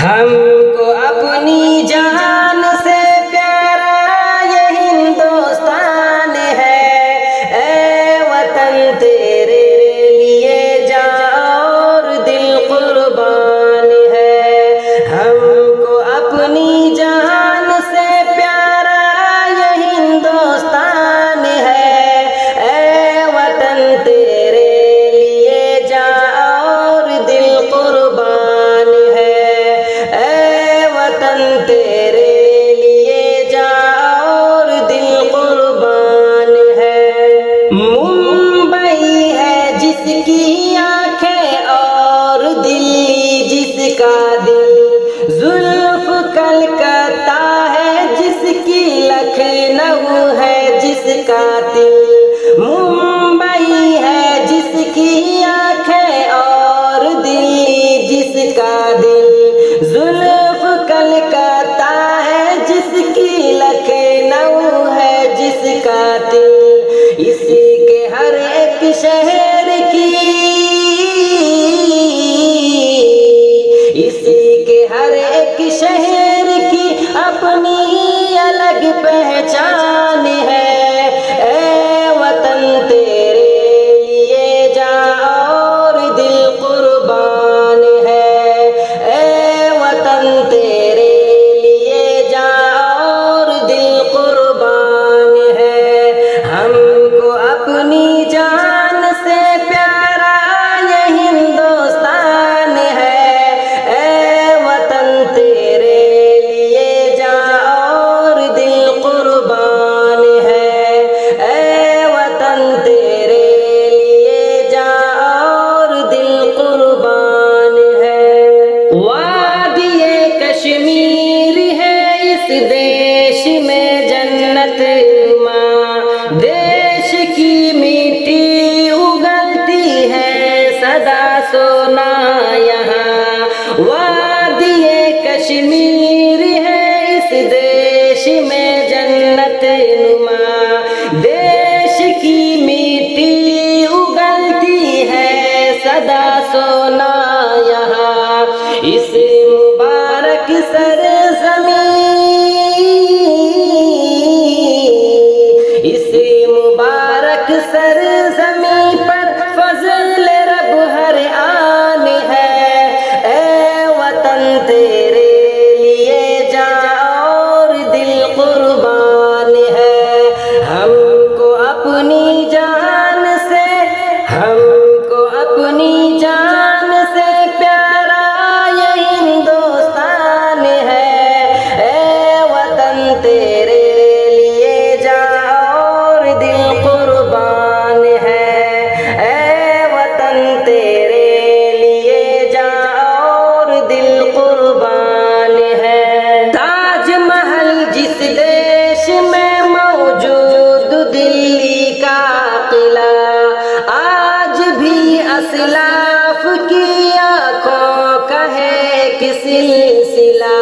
ہم کو اپنی جان سے پیارا یہ ہندوستان ہے، اے وطن تیرے لیے جان اور دل قربان ہے۔ ہم کو اپنی جان سے پیارا یہ ہندوستان ہے، اے وطن تیرے لیے جان اور دل قربان ہے، اے وطن تیرے لیے جان اور دل قربان ہے۔ ممبئی ہے جس کی آنکھیں اور دلی جس کا دل، زلف کلکتہ ہے جس کی لکھنؤ ہے جس کا دل، ممبئی ہے جس کی آنکھیں اور دلی جس کا دل، زلف کلکتہ ہے جس کی لکھنؤ ہے جس کا دل، اسی کے ہر ایک شہر کی، اسی کے ہر ایک شہر کی اپنی الگ پہچان ہے، اے وطن تیرے لیے جان اور دل قربان ہے، اے وطن تیرے لیے جان اور دل قربان ہے۔ ہم کو اپنی جان سے پیارا یہ ہندوستان ہے، اے وطن تیرے لیے جان اور دل قربان ہے، اے وطن تیرے لیے جان اور دل قربان ہے۔ وادی کشمیر ہے اس دیش میں جنت ماں، دیش کی مٹی اگلتی ہے سدا سونا یہاں، وادی کشمیر ہے اس دیش میں جنت نما، دیش کی مٹی اگلتی ہے سدا سونا یہاں، اس مبارک سرزمین، اس مبارک سرزمین پر فضل رب ہر آن ہے، اے وطن تیرے لیے جان اور دل قربان ہے۔ ہم کو اپنی جان سے، ہم کو اپنی جان سے پیارا یہ ہندوستان ہے، اے وطن تیرے لیے جان اور دل قربان ہے، اے وطن تیرے لیے جان اور دل قربان ہے۔ تاج محل جس دیش میں موجود دلی کا قلعہ، آج بھی اسلاف کی آنکھوں کا ہے ایک سلسلہ،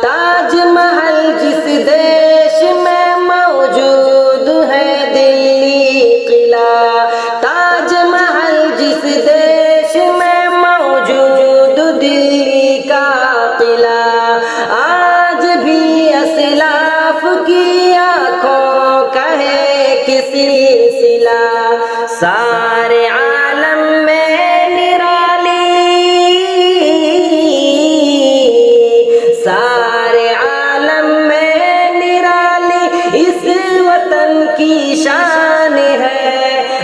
تاج محل جس دیش میں موجود ہے دلی قلعہ، تاج محل جس دیش میں موجود دلی کا قلعہ، آج بھی اسلاف کی آنکھوں کا ہے ایک سلسلہ، سارے عالم میں نرالی، سارے عالم میں نرالی اس وطن کی شان ہے،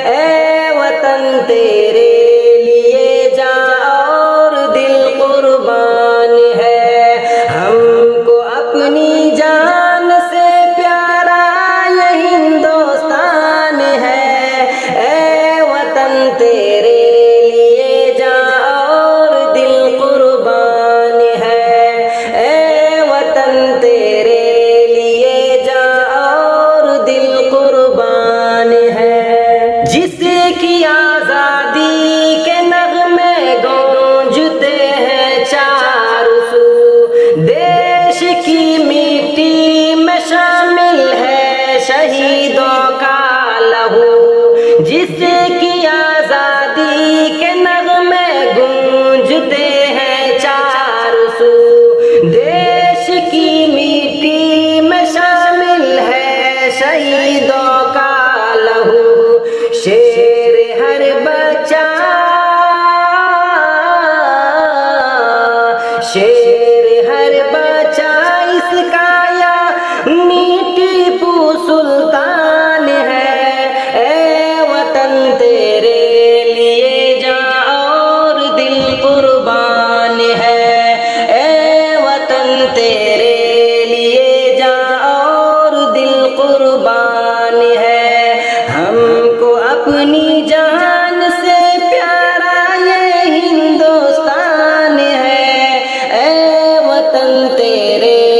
اے وطن تیرے لیے جان اور دل قربان ہے۔ ہم کو اپنی جان سے پیارا یہ ہندوستان ہے، اے وطن شیر ہر بچہ اس کا یا ٹیپو سلطان ہے، اے وطن تیرے لیے جاں اور دل قربان ہے، اے وطن تیرے لیے جاں اور دل قربان ہے، ہم کو اپنی جان سے پیارا یہ ہندوستان ہے، اے وطن تیرے